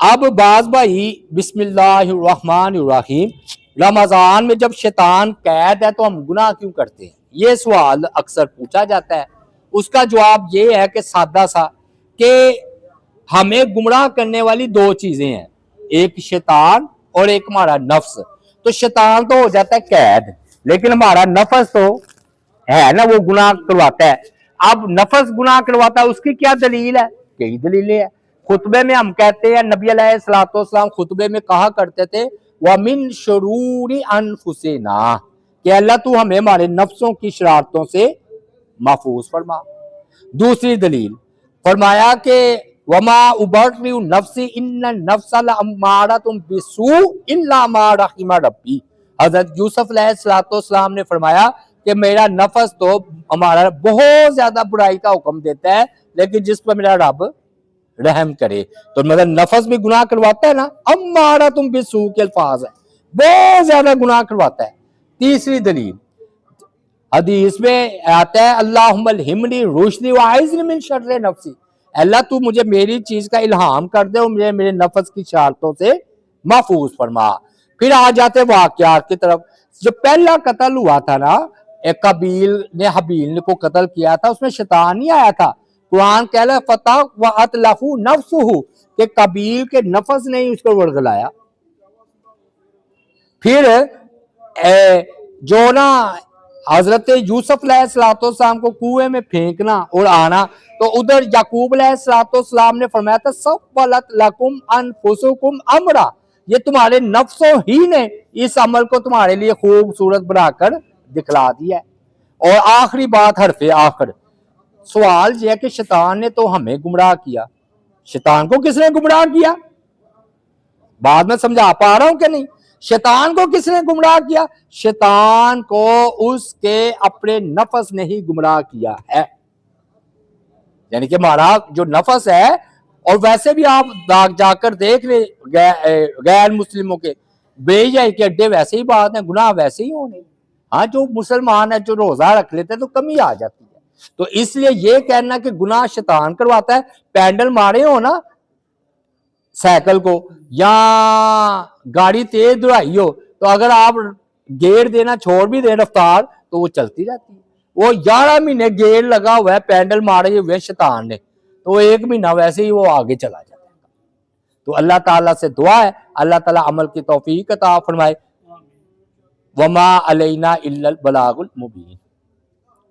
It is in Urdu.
اب بعض بھائی بسم اللہ الرحمن الرحیم رمضان میں جب شیطان قید ہے تو ہم گناہ کیوں کرتے ہیں، یہ سوال اکثر پوچھا جاتا ہے۔ اس کا جواب یہ ہے کہ سادہ سا کہ ہمیں گمراہ کرنے والی دو چیزیں ہیں، ایک شیطان اور ایک ہمارا نفس۔ تو شیطان تو ہو جاتا ہے قید، لیکن ہمارا نفس تو ہے نا، وہ گناہ کرواتا ہے۔ اب نفس گناہ کرواتا ہے، اس کی کیا دلیل ہے؟ کئی دلیلیں ہیں۔ خطبے میں ہم کہتے ہیں، نبی علیہ الصلوۃ والسلام خطبے میں کہا کرتے تھے وَمِن شُرُورِ أَنفُسِنَا، کہ اللہ تو ہمیں ہمارے نفسوں کی شرارتوں سے محفوظ فرما۔ دوسری دلیل فرمایا کہ وَمَا أُبَرِّئُ نَفْسِي إِنَّ النَّفْسَ لَأَمَّارَةٌ بِالسُّوءِ إِلَّا مَا رَحِمَ رَبِّي۔ حضرت یوسف علیہ الصلوۃ والسلام نے فرمایا کہ میرا نفس تو ہمارا بہت زیادہ برائی کا حکم دیتا ہے، لیکن جس پر میرا رب رحم کرے۔ تو مطلب نفس بھی گناہ کرواتا ہے نا، امارۃ بالسوء کے الفاظ ہے، بہت زیادہ گناہ کرواتا ہے۔ تیسری دلیل حدیث میں آتا ہے اللہم الہمنی رشدی واعذنی من شر نفسی، اللہ تو مجھے میری چیز کا الہام کر دے اور مجھے میرے نفس کی شرارتوں سے محفوظ فرما۔ پھر آ جاتے واقعات کی طرف۔ جو پہلا قتل ہوا تھا نا، ایک قابیل نے حابیل کو قتل کیا تھا، اس میں شیطان نہیں آیا تھا۔ قرآن کہہ رہا ہے فتح وَأَتْلَفُ نَفْسُهُ، کہ قابیل کے نفس نے ہی اس کو ورگلایا۔ پھر جو نا حضرت یوسف علیہ السلام کو کنویں میں پھینکنا اور آنا، تو ادھر یعقوب علیہ السلام نے فرمایا تھا سَوَّلَتْ لَكُمْ أَنفُسُكُمْ أَمْرًا، یہ تمہارے نفسوں ہی نے اس عمل کو تمہارے لیے خوبصورت بنا کر دکھلا دیا ہے۔ اور آخری بات حرف آخر، سوال یہ ہے کہ شیطان نے تو ہمیں گمراہ کیا، شیطان کو کس نے گمراہ کیا؟ بعد میں سمجھا پا رہا ہوں کہ نہیں؟ شیطان کو کس نے گمراہ کیا؟ شیطان کو اس کے اپنے نفس نے ہی گمراہ کیا ہے۔ یعنی کہ ہمارا جو نفس ہے، اور ویسے بھی آپ جا کر دیکھ لیں غیر مسلموں کے بے حیائی کے اڈے ویسے ہی بات ہیں، گناہ ویسے ہی ہونے۔ ہاں، جو مسلمان ہے جو روزہ رکھ لیتے ہیں تو کمی آ جاتی ہے۔ تو اس لیے یہ کہنا کہ گناہ شیطان کرواتا ہے، پینڈل مارے ہو نا سائیکل کو یا گاڑی تیز دوڑائی ہو، تو اگر آپ گیئر دینا چھوڑ بھی دیں رفتار تو وہ چلتی رہتی ہے۔ وہ 11 مہینے گیئر لگا ہوا ہے، پینڈل مارے ہوئے شیطان نے، تو ایک مہینہ ویسے ہی وہ آگے چلا جاتا ہے۔ تو اللہ تعالیٰ سے دعا ہے اللہ تعالیٰ عمل کی توفیق عطا فرمائے۔ وما علینا الا البلاغ المبین۔